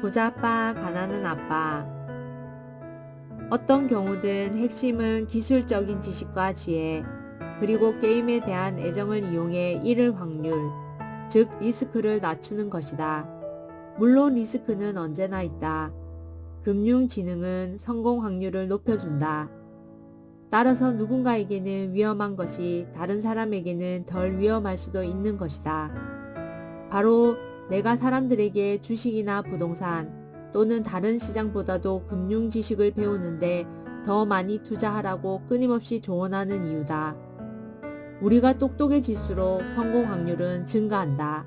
부자 아빠, 가난한 아빠. 어떤 경우든 핵심은 기술적인 지식과 지혜, 그리고 게임에 대한 애정을 이용해 잃을 확률, 즉 리스크를 낮추는 것이다. 물론 리스크는 언제나 있다. 금융지능은 성공 확률을 높여준다. 따라서 누군가에게는 위험한 것이 다른 사람에게는 덜 위험할 수도 있는 것이다. 바로 내가 사람들에게 주식이나 부동산 또는 다른 시장보다도 금융 지식을 배우는데 더 많이 투자하라고 끊임없이 조언하는 이유다. 우리가 똑똑해질수록 성공 확률은 증가한다.